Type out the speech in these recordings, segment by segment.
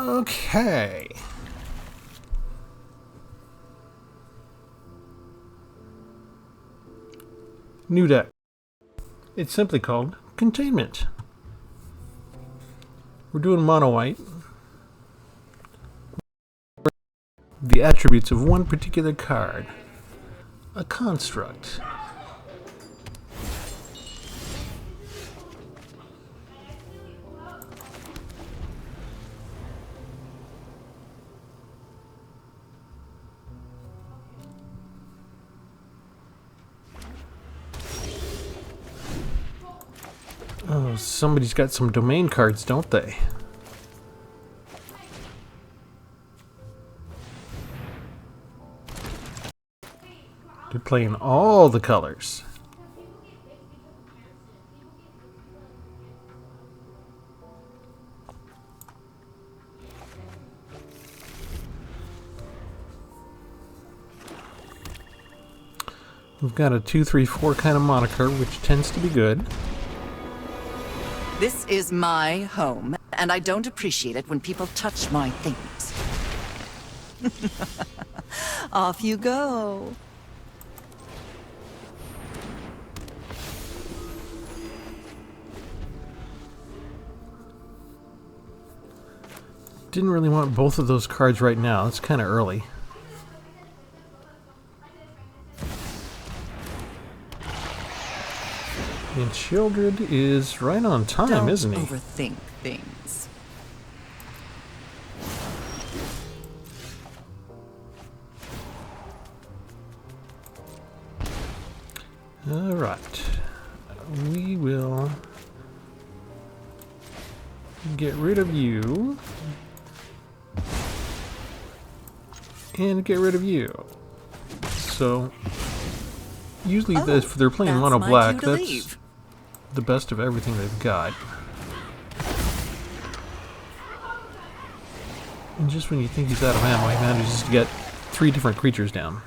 Okay. New deck. It's simply called Containment. We're doing mono white. The attributes of one particular card. A construct. Oh, somebody's got some domain cards, don't they? They're playing all the colors. We've got a 2-3-4 kind of moniker, which tends to be good. This is my home, and I don't appreciate it when people touch my things. Off you go. Didn't really want both of those cards right now. It's kind of early. And Childred is right on time, isn't he? Don't overthink things. All right. We will get rid of you. And get rid of you. So, usually if they're playing mono black, that's the best of everything they've got. And just when you think he's out of ammo, he manages to get 3 different creatures down.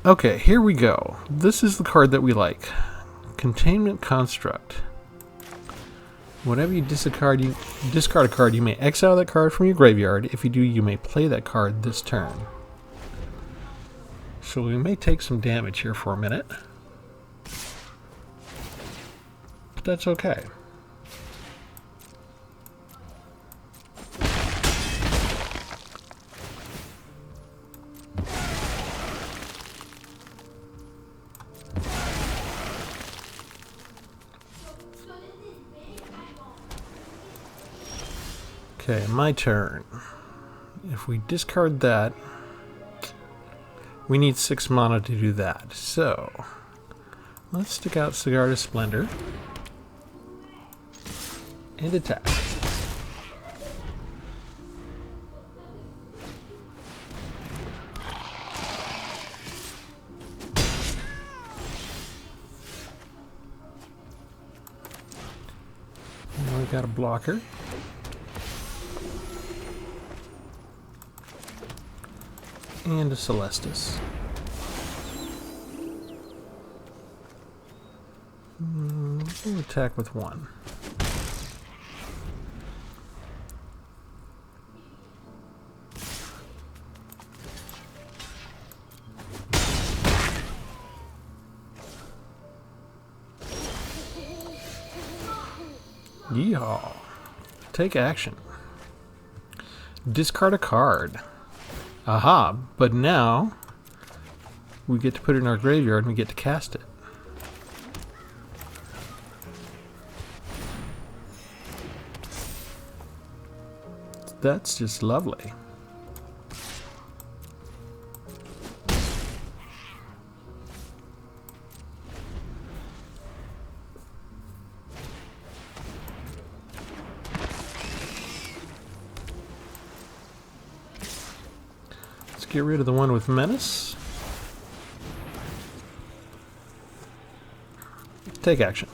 Okay, here we go. This is the card that we like. Containment Construct. Whenever you discard a card, you may exile that card from your graveyard. If you do, you may play that card this turn. So we may take some damage here for a minute. But that's okay. Okay, my turn. If we discard that, we need 6 mana to do that. So, let's stick out Cigar to Splendor and attack. Now we got a blocker. And a Celestis. We'll attack with 1. Yeehaw. Take action. Discard a card. Aha, but now we get to put it in our graveyard and we get to cast it. That's just lovely. Get rid of the one with Menace. Take action.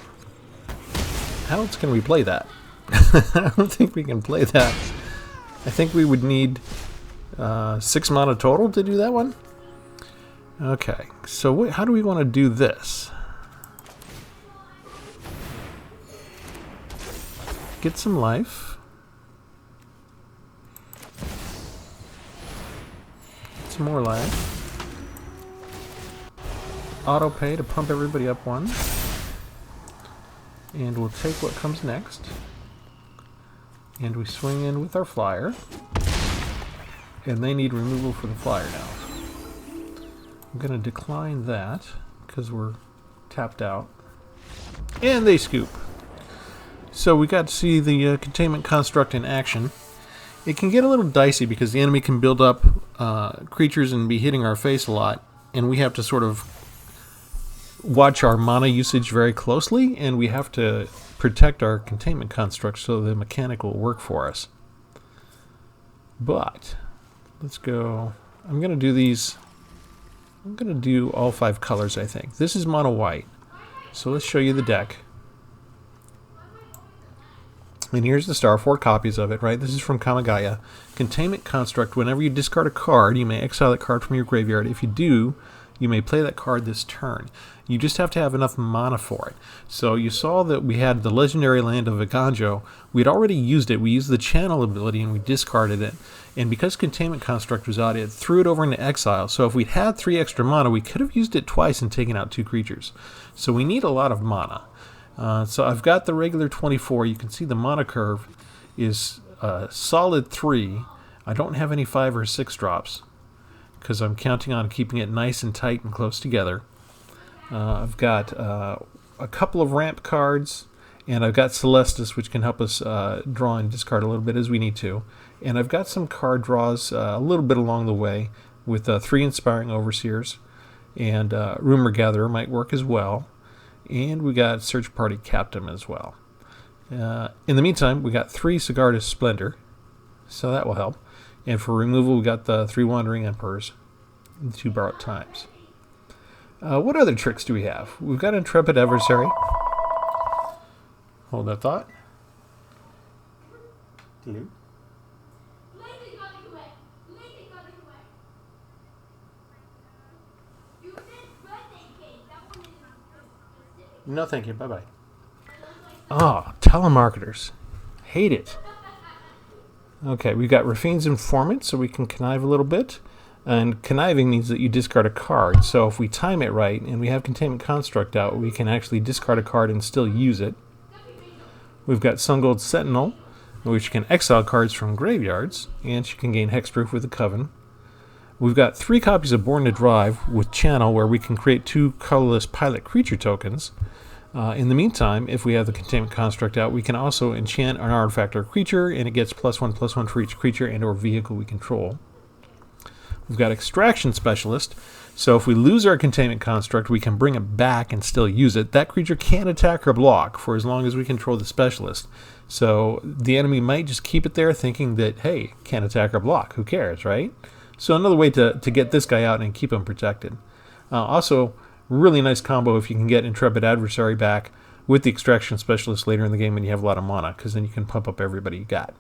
How else can we play that? I don't think we can play that. I think we would need 6 mana total to do that one. Okay, so how do we want to do this? Get some life. some more lag. Auto pay to pump everybody up one. And we'll take what comes next. And we swing in with our flyer. And they need removal for the flyer now. I'm going to decline that because we're tapped out. And they scoop. So we got to see the containment construct in action. It can get a little dicey because the enemy can build up creatures and be hitting our face a lot. And we have to sort of watch our mana usage very closely. And we have to protect our containment construct so the mechanic will work for us. But let's go. I'm going to do these. I'm going to do all 5 colors, I think. This is mono white. So let's show you the deck. And here's the star, 4 copies of it, right? This is from Kamigawa. Containment construct. Whenever you discard a card, you may exile that card from your graveyard. If you do, you may play that card this turn. You just have to have enough mana for it. So you saw that we had the legendary land of Viganjo. We'd already used it. We used the channel ability and we discarded it. And because Containment Construct was out, it threw it over into exile. So if we'd had 3 extra mana, we could have used it twice and taken out 2 creatures. So we need a lot of mana. So I've got the regular 24. You can see the mana curve is solid 3. I don't have any 5 or 6 drops because I'm counting on keeping it nice and tight and close together. I've got a couple of ramp cards, and I've got Celestis, which can help us draw and discard a little bit as we need to. And I've got some card draws a little bit along the way with 3 Inspiring Overseers, and Rumor Gatherer might work as well. And we got Search Party Captain as well. In the meantime, we got 3 Sigarda's Splendor, so that will help. And for removal, we got the 3 Wandering Emperors, and 2 Borrowed Times. What other tricks do we have? We've got Intrepid Adversary. Hold that thought. No, thank you. Bye-bye. Oh, telemarketers. Hate it. Okay, we've got Rafine's Informant, so we can connive a little bit. And conniving means that you discard a card. So if we time it right and we have Containment Construct out, we can actually discard a card and still use it. We've got Sungold Sentinel, which can exile cards from graveyards, and she can gain hexproof with the Coven. We've got 3 copies of Born to Drive with Channel, where we can create 2 colorless pilot creature tokens. In the meantime, if we have the Containment Construct out, we can also enchant an artifact or creature, and it gets +1/+1 for each creature and or vehicle we control. We've got Extraction Specialist, so if we lose our Containment Construct, we can bring it back and still use it. That creature can't attack or block for as long as we control the Specialist. So the enemy might just keep it there thinking that, hey, can't attack or block. Who cares, right? So another way to get this guy out and keep him protected. Also, really nice combo if you can get Intrepid Adversary back with the Extraction Specialist later in the game when you have a lot of mana, because then you can pump up everybody you got.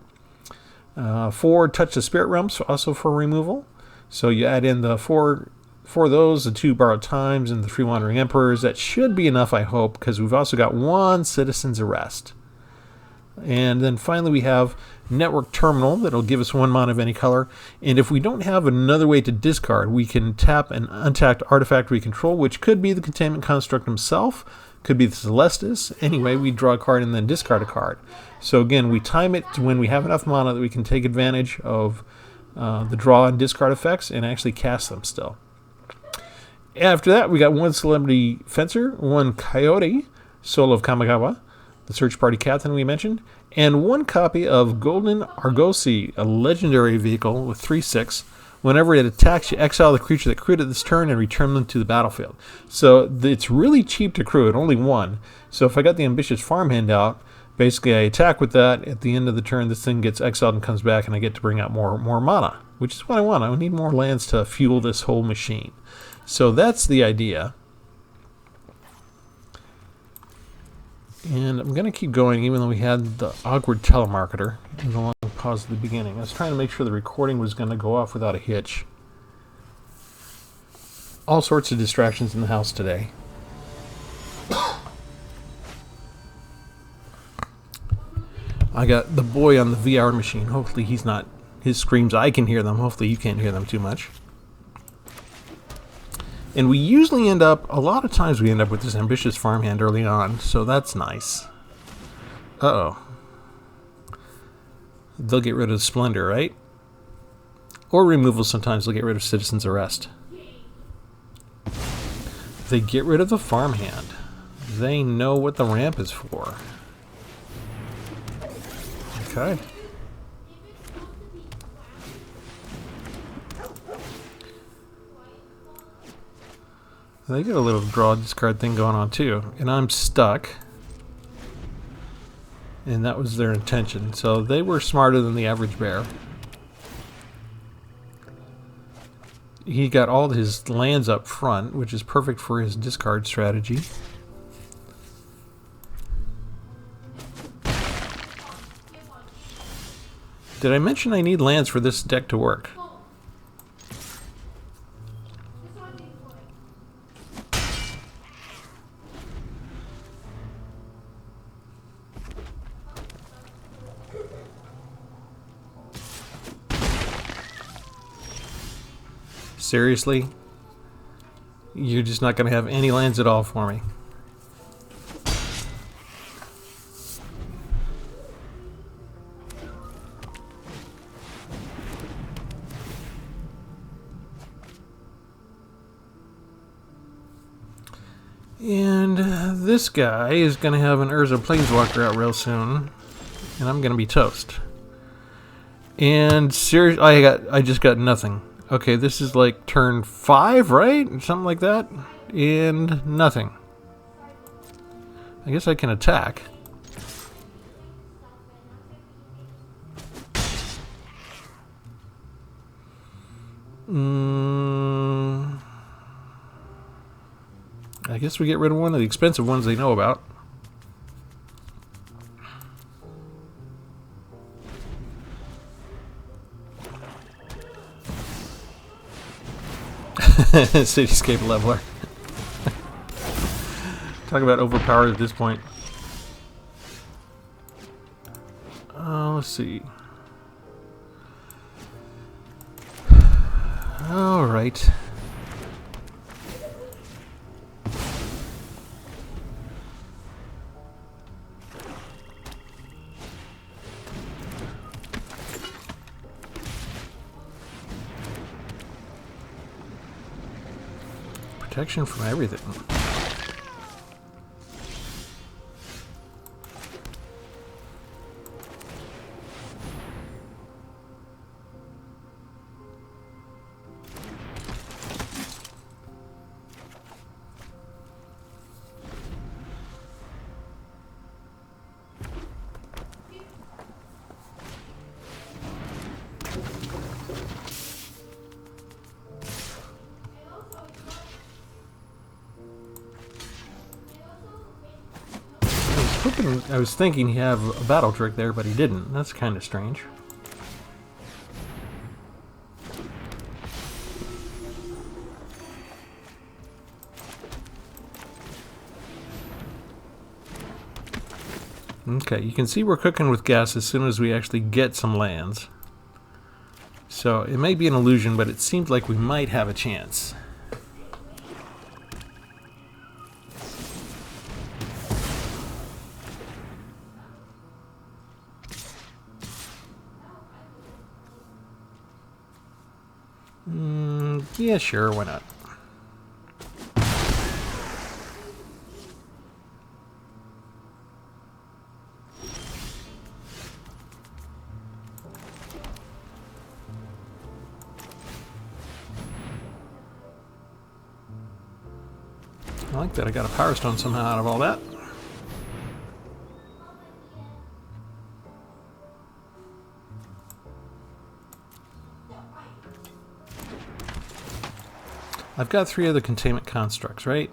4 Touch the Spirit Realms, also for removal. So you add in the 4 of those, the 2 Borrowed Times, and the 3 Wandering Emperors. That should be enough, I hope, because we've also got 1 Citizen's Arrest. And then finally we have Network Terminal that'll give us 1 mana of any color. And if we don't have another way to discard, we can tap an untapped artifact we control, which could be the Containment Construct himself, could be the Celestis. Anyway, we draw a card and then discard a card. So again, we time it to when we have enough mana that we can take advantage of the draw and discard effects and actually cast them still. After that, we got 1 Celebrity Fencer, 1 Coyote, Soul of Kamigawa, the Search Party Captain we mentioned, and 1 copy of Golden Argosy, a legendary vehicle with 3/6. Whenever it attacks, you exile the creature that crewed it this turn and return them to the battlefield. So it's really cheap to crew it, only 1. So if I got the Ambitious Farmhand out, basically I attack with that. At the end of the turn, this thing gets exiled and comes back, and I get to bring out more mana, which is what I want. I need more lands to fuel this whole machine. So that's the idea. And I'm going to keep going even though we had the awkward telemarketer and the long pause at the beginning. I was trying to make sure the recording was going to go off without a hitch. All sorts of distractions in the house today. I got the boy on the VR machine. Hopefully he's not... His screams, I can hear them. Hopefully you can't hear them too much. And we usually end up, a lot of times we end up with this ambitious farmhand early on, so that's nice. Uh-oh. They'll get rid of Splendor, right? Or removal sometimes, they'll get rid of Citizen's Arrest. They get rid of the farmhand. They know what the ramp is for. Okay. They get a little draw discard thing going on too, and I'm stuck. And that was their intention, so they were smarter than the average bear. He got all his lands up front, which is perfect for his discard strategy. Did I mention I need lands for this deck to work? Seriously? You're just not going to have any lands at all for me. And this guy is going to have an Urza Planeswalker out real soon, and I'm going to be toast. And seriously, I just got nothing. Okay, this is like turn 5, right? Something like that. And nothing. I guess I can attack. I guess we get rid of one of the expensive ones they know about. Cityscape Leveler. Talk about overpowered at this point. Let's see. All right. Protection from everything. I was thinking he'd have a battle trick there, but he didn't. That's kind of strange. Okay, you can see we're cooking with gas as soon as we actually get some lands. So it may be an illusion, but it seems like we might have a chance. Yeah, sure, why not? I like that I got a Power Stone somehow out of all that. I've got 3 other Containment constructs, right?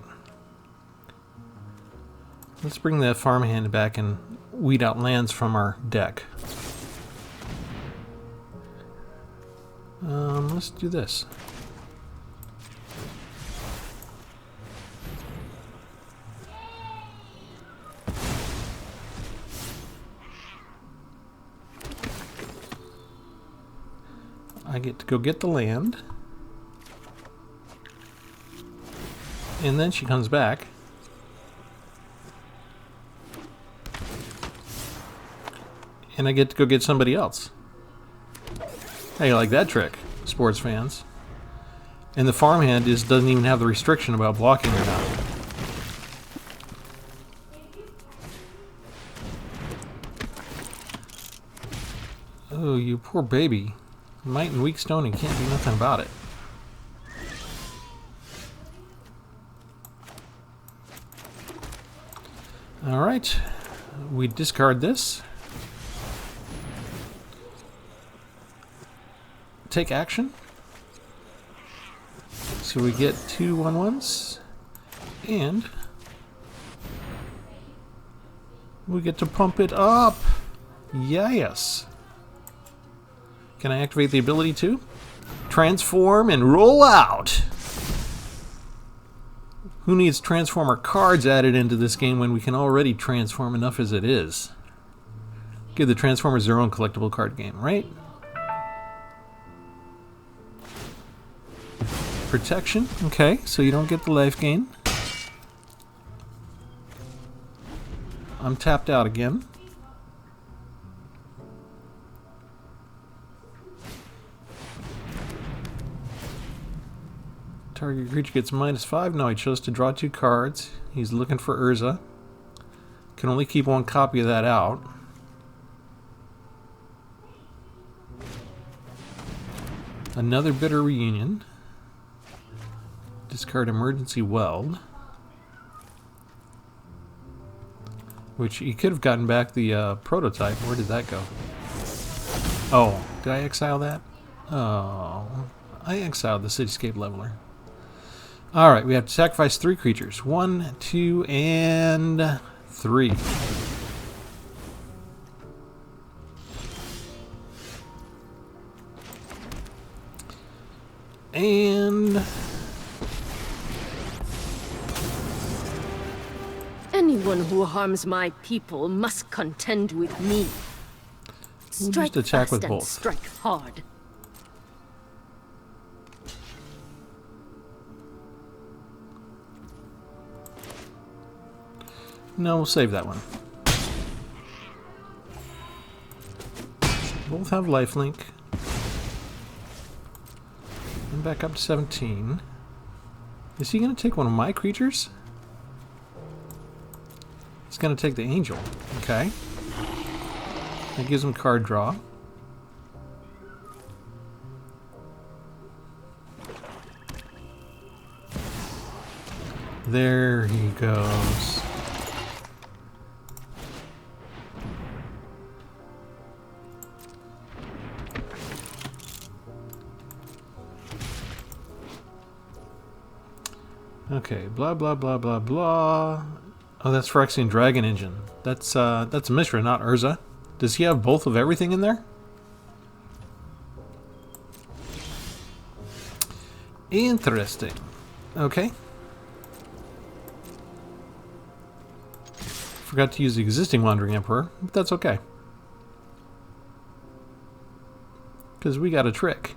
Let's bring the farmhand back and weed out lands from our deck. Let's do this. I get to go get the land. And then she comes back. And I get to go get somebody else. How you like that trick, sports fans? And the farmhand doesn't even have the restriction about blocking or not. Oh, you poor baby. Might and weak stone, and can't do nothing about it. Alright. We discard this. Take action. So we get 2 1/1s. And we get to pump it up. Yes. Can I activate the ability to? Transform and roll out. Who needs Transformer cards added into this game when we can already transform enough as it is? Give the Transformers their own collectible card game, right? Protection. Okay, so you don't get the life gain. I'm tapped out again. Target creature gets -5. No, he chose to draw 2 cards. He's looking for Urza. Can only keep 1 copy of that out. Another bitter reunion. Discard Emergency Weld. Which he could have gotten back the prototype. Where did that go? Oh, did I exile that? Oh, I exiled the Cityscape Leveler. Alright, we have to sacrifice 3 creatures. 1, 2, and 3. And anyone who harms my people must contend with me. we'll Strike just attack fast with and both. strike hard. No, we'll save that one. Both have lifelink. And back up to 17. Is he going to take one of my creatures? He's going to take the angel. Okay. That gives him card draw. There he goes. Okay, blah blah blah blah blah. Oh, that's Phyrexian Dragon Engine. That's Mishra, not Urza. Does he have both of everything in there? Interesting. Okay. Forgot to use the existing Wandering Emperor, but that's okay. Because we got a trick.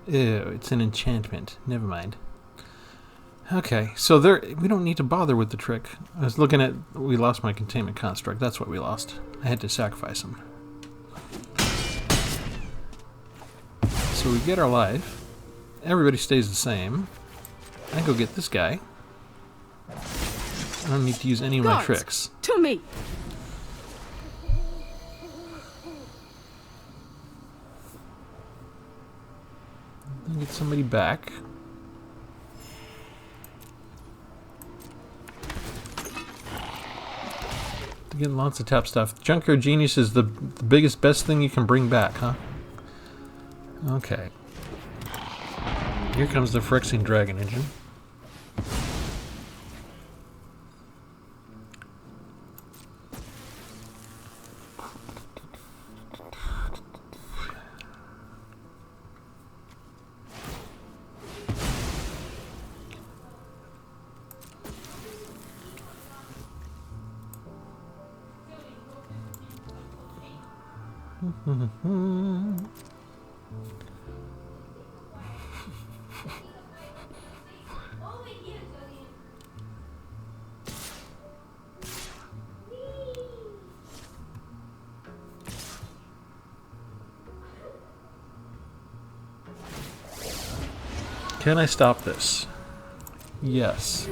Ew, it's an enchantment. Never mind. Okay, so there we don't need to bother with the trick. I was looking at... We lost my Containment construct. That's what we lost. I had to sacrifice him. So we get our life. Everybody stays the same. I go get this guy. I don't need to use any of my Guards, tricks. to me. I'll get somebody back. To get lots of tap stuff. Junkyard Genius is the biggest, best thing you can bring back, huh? Okay. Here comes the Phyrexian Dragon Engine. Can I stop this? Yes.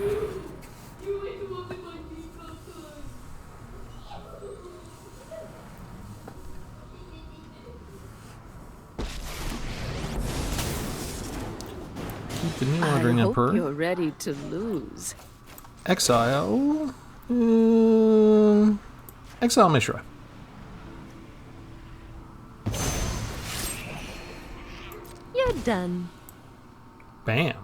Keep the new wandering I emperor. hope you're ready to lose. Exile. Exile Mishra. You're done. Bam.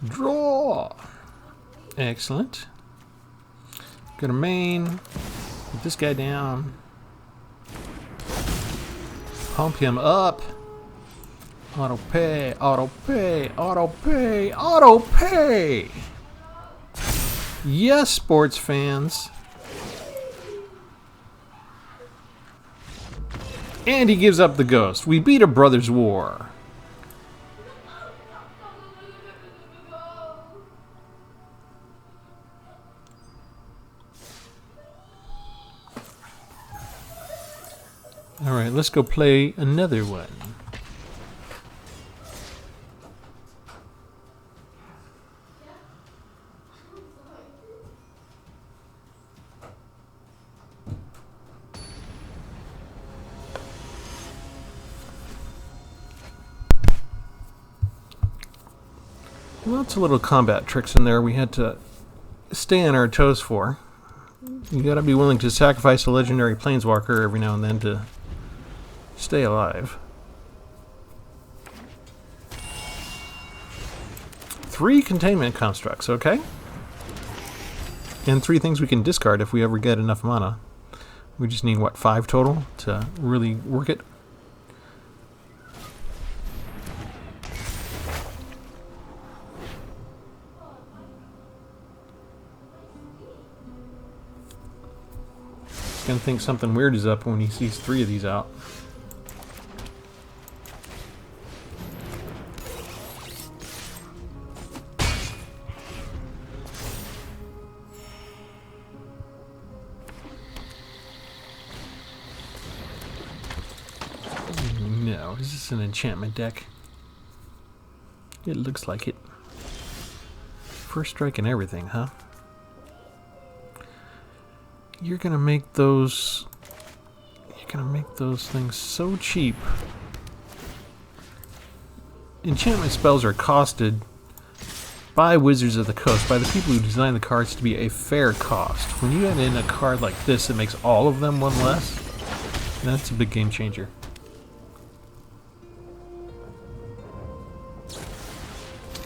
Draw. Excellent. Go to main. Put this guy down. Pump him up. Auto pay, auto pay, auto pay, auto pay. Yes, sports fans. And he gives up the ghost. We beat a brothers' war. All right, let's go play another one. Lots of little combat tricks in there we had to stay on our toes for. You gotta be willing to sacrifice a legendary planeswalker every now and then to stay alive. 3 containment constructs, okay? And 3 things we can discard if we ever get enough mana. We just need, what, 5 total to really work it? He's gonna think something weird is up when he sees 3 of these out. No, is this an enchantment deck? It looks like it. First strike and everything, huh? You're gonna make those things so cheap. Enchantment spells are costed by Wizards of the Coast, by the people who design the cards to be a fair cost. When you add in a card like this that makes all of them 1 less, that's a big game changer.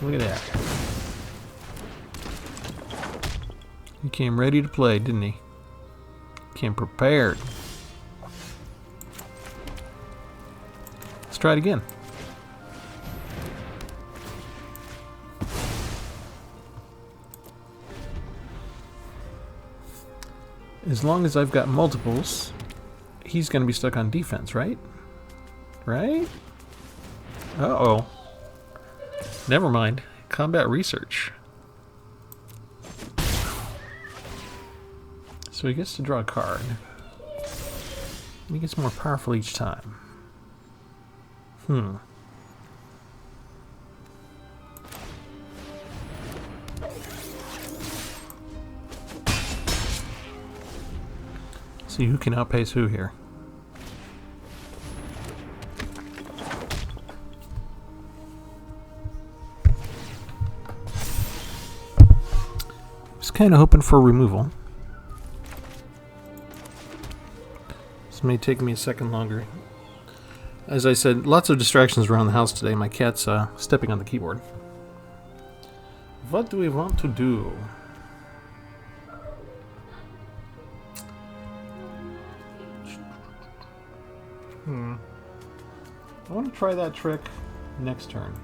Look at that. He came ready to play, didn't he? Came prepared. Let's try it again. As long as I've got multiples, he's going to be stuck on defense, right? Right? Uh-oh. Never mind. Combat research. So he gets to draw a card. He gets more powerful each time. See who can outpace who here. I was kind of hoping for removal. This may take me a second longer. As I said, lots of distractions around the house today. My cat's stepping on the keyboard. What do we want to do? I want to try that trick next turn.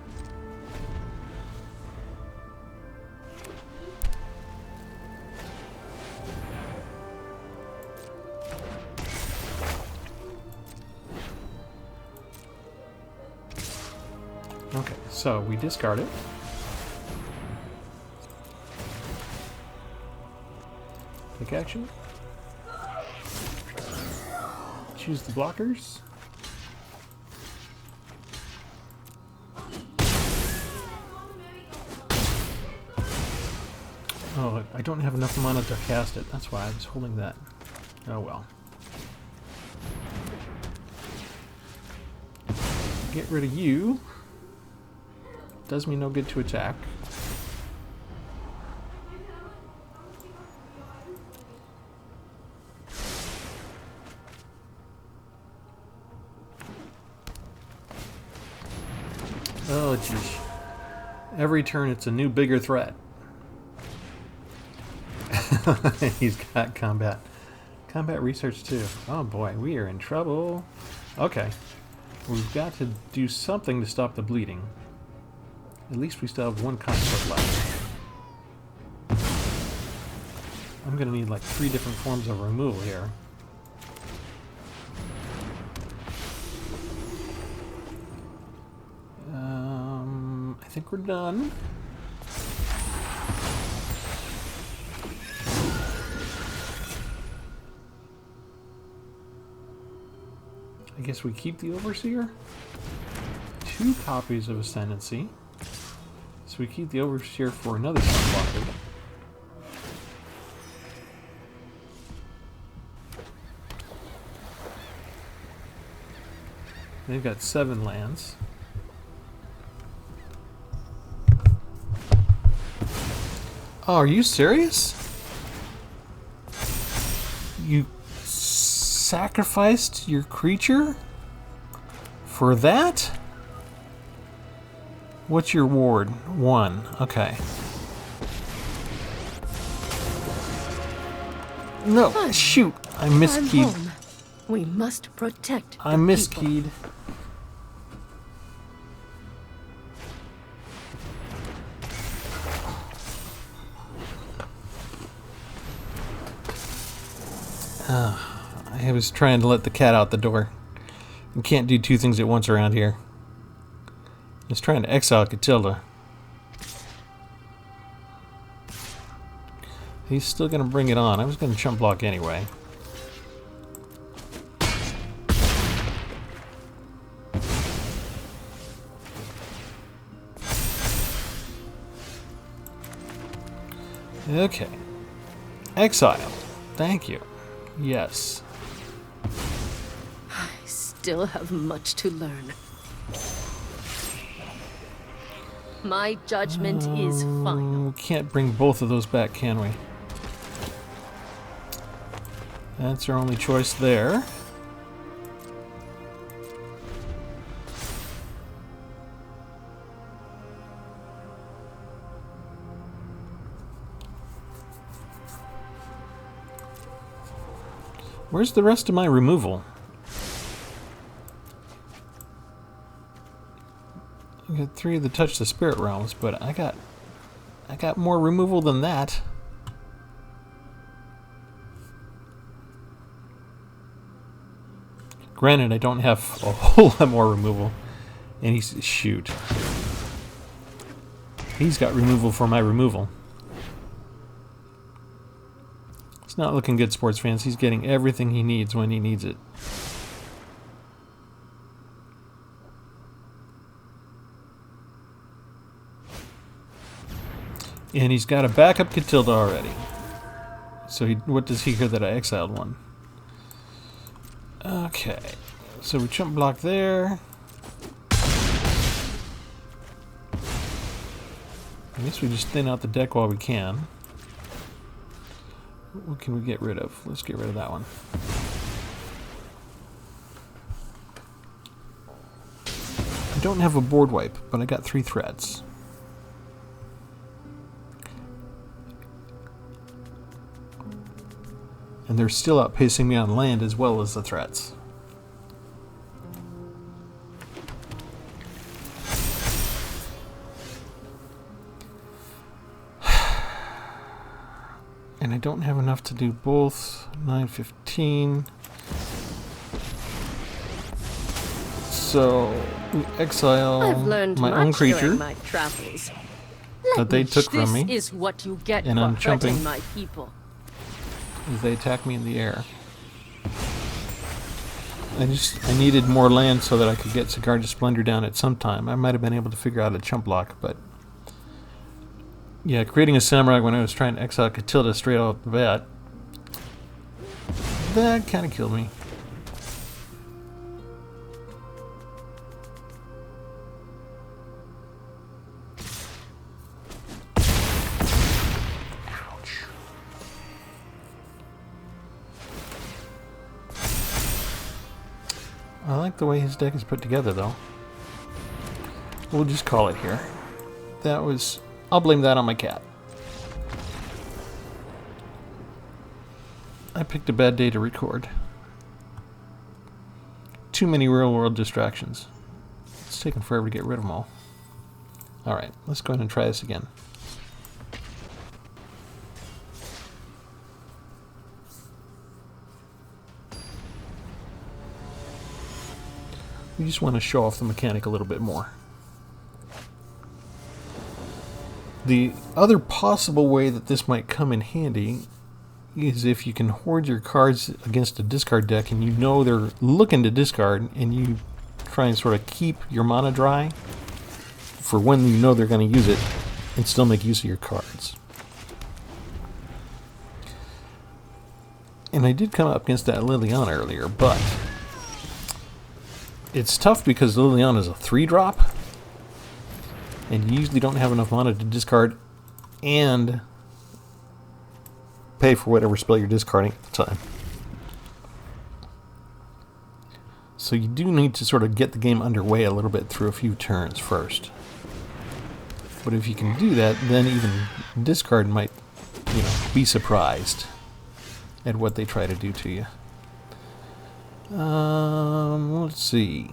Okay, so we discard it. Take action. Choose the blockers. Oh, I don't have enough mana to cast it. That's why I was holding that. Oh well. Get rid of you. Does me no good to attack. Oh, geez. Every turn it's a new, bigger threat. He's got combat. Combat research too. Oh boy, we are in trouble. Okay. We've got to do something to stop the bleeding. At least we still have one construct left. I'm gonna need like 3 different forms of removal here. I think we're done. I guess we keep the Overseer. 2 copies of Ascendancy. So we keep the Overseer for another Sunblocker. They've got 7 lands. Oh, are you serious? You sacrificed your creature for that? What's your ward? 1. Okay. No, shoot! I miskeyed. We must protect. I miskeyed. I was trying to let the cat out the door. You can't do 2 things at once around here. I was trying to exile Catilda. He's still going to bring it on. I was going to chump block anyway. Okay. Exile. Thank you. Yes. I still have much to learn. My judgment is final. We can't bring both of those back, can we? That's our only choice there. Where's the rest of my removal? I got 3 of the Touch the Spirit Realms, but I got more removal than that. Granted, I don't have a whole lot more removal. And shoot. He's got removal for my removal. It's not looking good, sports fans. He's getting everything he needs when he needs it. And he's got a backup Catilda already. So what does he hear that I exiled one? Okay. So we chump block there. I guess we just thin out the deck while we can. What can we get rid of? Let's get rid of that one. I don't have a board wipe, but I got 3 threats. And they're still outpacing me on land as well as the threats. And I don't have enough to do both. 9:15. So we exile I've learned my much own creature during my travels. that they took from me. This is what you get and I'm for hurting jumping. my people. As they attack me in the air. I needed more land so that I could get Sigarda's Splendor down at some time. I might have been able to figure out a chump block, but yeah, creating a samurai when I was trying to exile Catilda straight off the bat, that kind of killed me. I like the way his deck is put together, though. We'll just call it here. I'll blame that on my cat. I picked a bad day to record. Too many real-world distractions. It's taken forever to get rid of them all. Alright, let's go ahead and try this again. We just want to show off the mechanic a little bit more. The other possible way that this might come in handy is if you can hoard your cards against a discard deck and you know they're looking to discard, and you try and sort of keep your mana dry for when you know they're going to use it and still make use of your cards. And I did come up against that Liliana earlier, but it's tough because Liliana is a 3-drop, and you usually don't have enough mana to discard and pay for whatever spell you're discarding at the time. So you do need to sort of get the game underway a little bit through a few turns first. But if you can do that, then even discard might, be surprised at what they try to do to you. Let's see.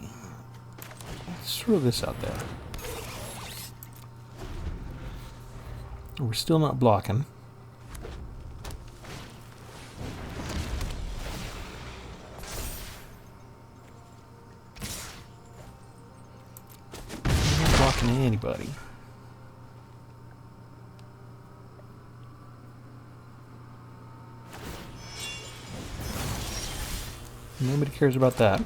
Let's throw this out there. We're still not blocking. I'm not blocking anybody. Nobody cares about that.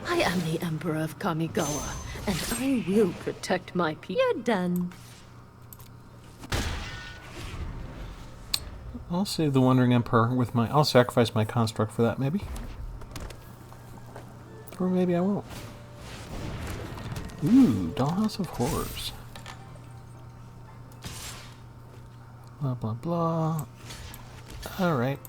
I am the Emperor of Kamigawa, and I will protect my people. You're done. I'll save the Wandering Emperor with I'll sacrifice my construct for that, maybe. Or maybe I won't. Ooh, Dollhouse of Horrors. Blah, blah, blah. Alright.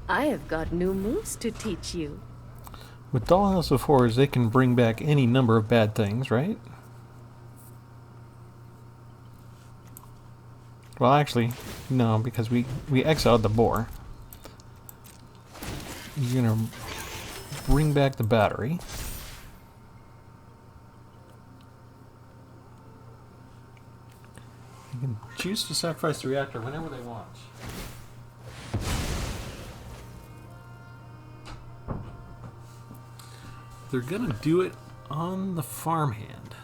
I have got new moves to teach you. With Dollhouse of Horrors, they can bring back any number of bad things, right? Well, actually, no, because we exiled the boar. You're gonna bring back the battery. You can choose to sacrifice the reactor whenever they want. They're gonna do it on the farmhand.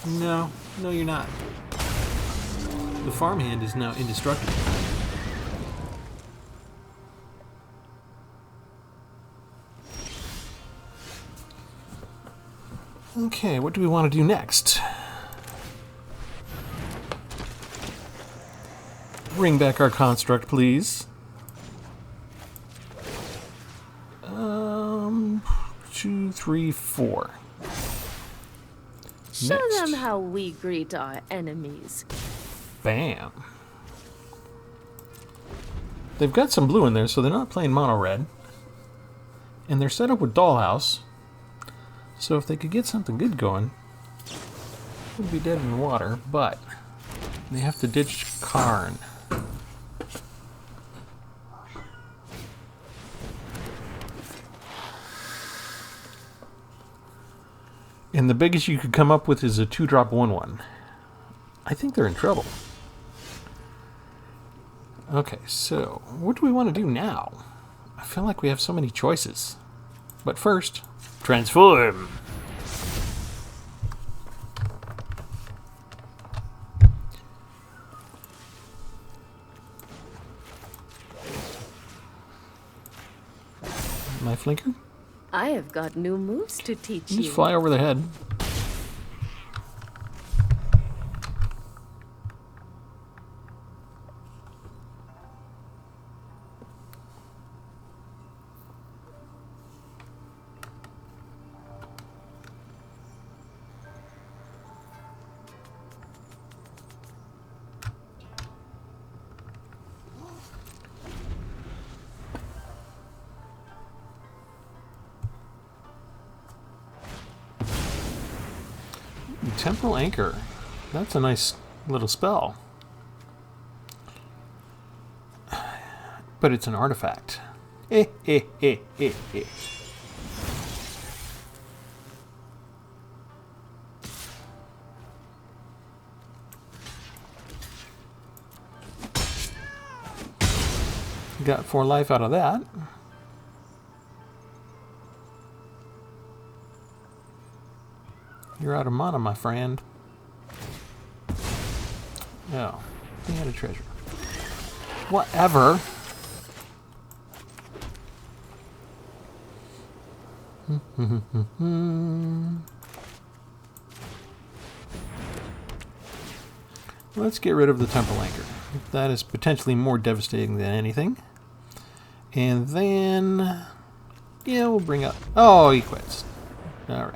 No, you're not. The farmhand is now indestructible. Okay, what do we want to do next? Bring back our construct, please. 2, 3, 4. Show Next. them how we greet our enemies. Bam. They've got some blue in there, so they're not playing mono red. And they're set up with Dollhouse. So if they could get something good going, it would be dead in the water, but they have to ditch Karn. And the biggest you could come up with is a 2-drop 1/1. I think they're in trouble. Okay, so what do we want to do now? I feel like we have so many choices. But first, transform! My flinker? I have got new moves to teach you. Just fly over the head. Temporal Anchor. That's a nice little spell. But it's an artifact. Got 4 life out of that. You're out of mana, my friend. Oh, he had a treasure. Whatever. Let's get rid of the Temporal Anchor. That is potentially more devastating than anything. And then... yeah, we'll bring up... oh, he quits. Alright.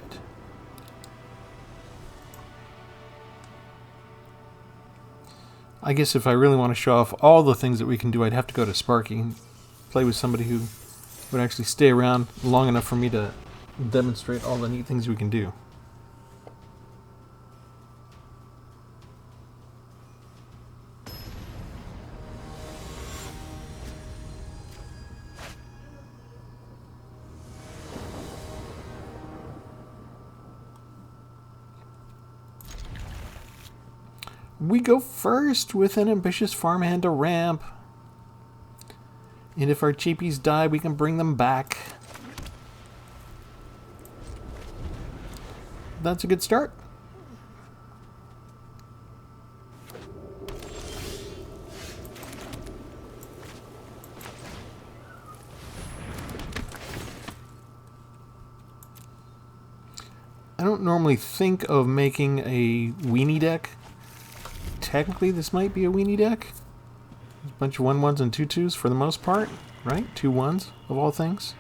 I guess if I really want to show off all the things that we can do, I'd have to go to Sparky and play with somebody who would actually stay around long enough for me to demonstrate all the neat things we can do. We go first with an ambitious farmhand to ramp. And if our cheapies die, we can bring them back. That's a good start. I don't normally think of making a weenie deck. Technically, this might be a weenie deck. A bunch of 1/1s and 2/2s for the most part, right? 2/1s of all things.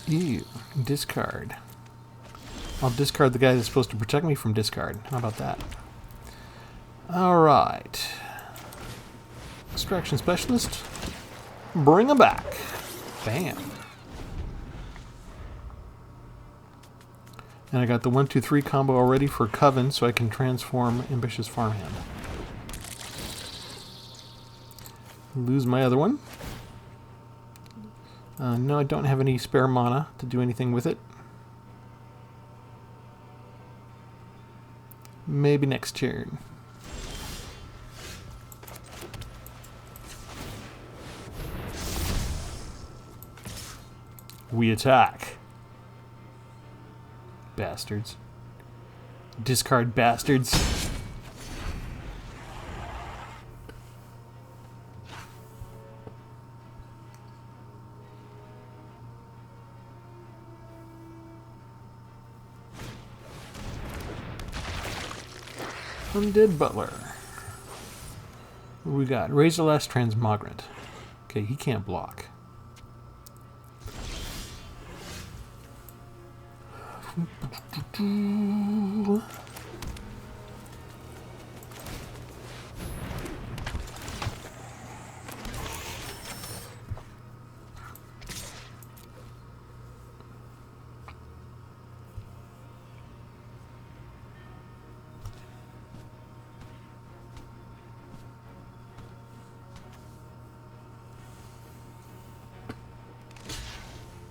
Ew, discard. I'll discard the guy that's supposed to protect me from discard. How about that? Alright. Extraction Specialist. Bring him back. Bam. And I got the 1/2/3 combo already for Coven, so I can transform Ambitious Farmhand. Lose my other one. No, I don't have any spare mana to do anything with it. Maybe next turn. We attack. Bastards. Discard bastards. Undead Butler. What do we got? Razorlash Transmogrant. Okay, he can't block.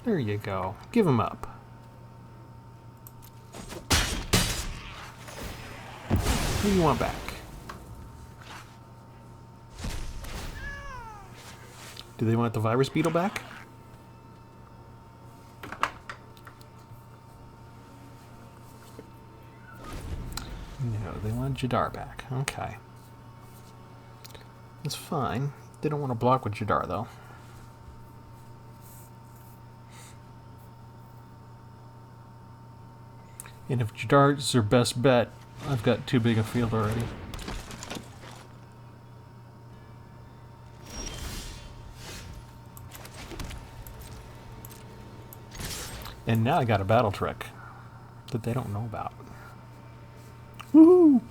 There you go. Give him up. Who do you want back? Do they want the virus beetle back? No, they want Jadar back. Okay. That's fine. They don't want to block with Jadar, though. And if Jadar's their best bet, I've got too big a field already. And now I got a battle trick that they don't know about. Woohoo!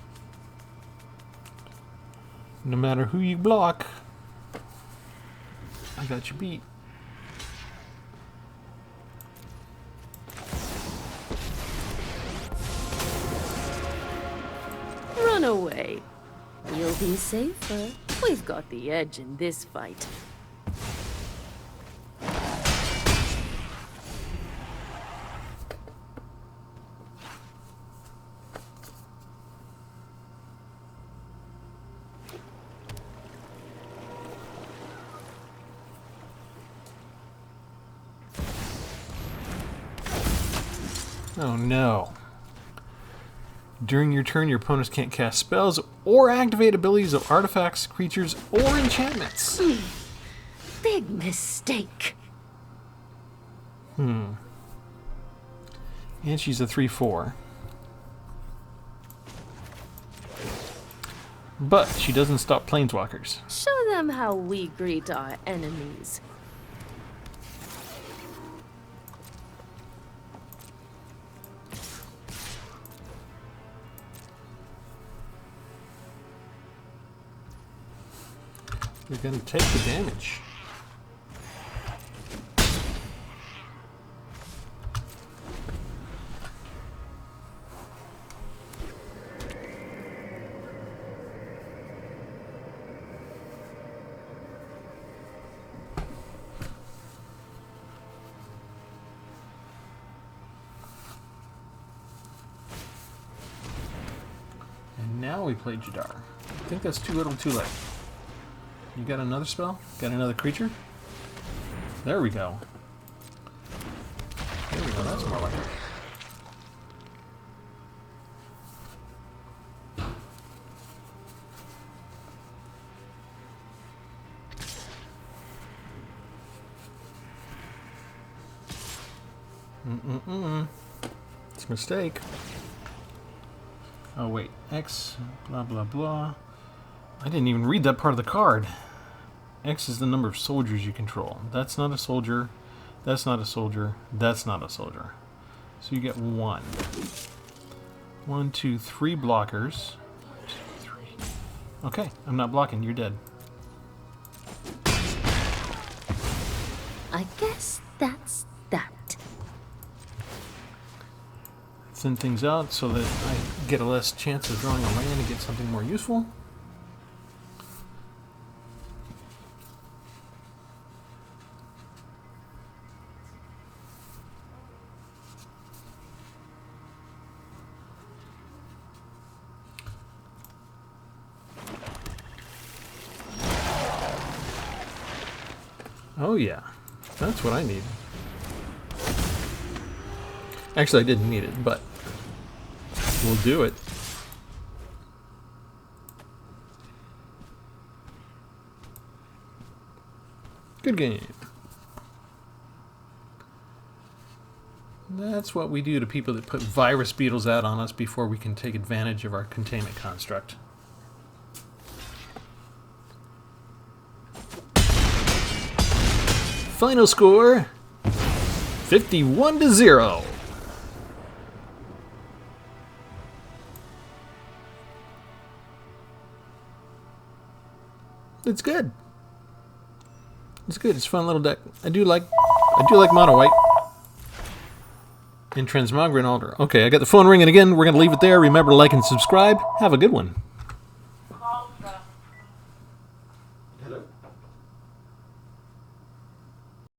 No matter who you block, I got you beat. Run away. You'll be safer. We've got the edge in this fight. Oh no. During your turn, your opponents can't cast spells or activate abilities of artifacts, creatures, or enchantments. Big mistake. And she's a 3/4. But she doesn't stop planeswalkers. Show them how we greet our enemies. You're going to take the damage. And now we play Jadar. I think that's too little too late. You got another spell? Got another creature? There we go. There we go, that's more like it. It's a mistake. Oh wait, X, blah blah blah. I didn't even read that part of the card. X is the number of soldiers you control. That's not a soldier. That's not a soldier. That's not a soldier. So you get 1. 1, 2, 3 blockers. 2, 3. Okay, I'm not blocking. You're dead. I guess that's that. Thin things out so that I get a less chance of drawing a land and get something more useful. Oh yeah, that's what I need. Actually, I didn't need it, but we'll do it. Good game. That's what we do to people that put virus beetles out on us before we can take advantage of our containment construct. Final score, 51-0. It's good. It's good. It's a fun little deck. I do like mono white. And Transmogrian Altar. Okay, I got the phone ringing again. We're going to leave it there. Remember to like and subscribe. Have a good one.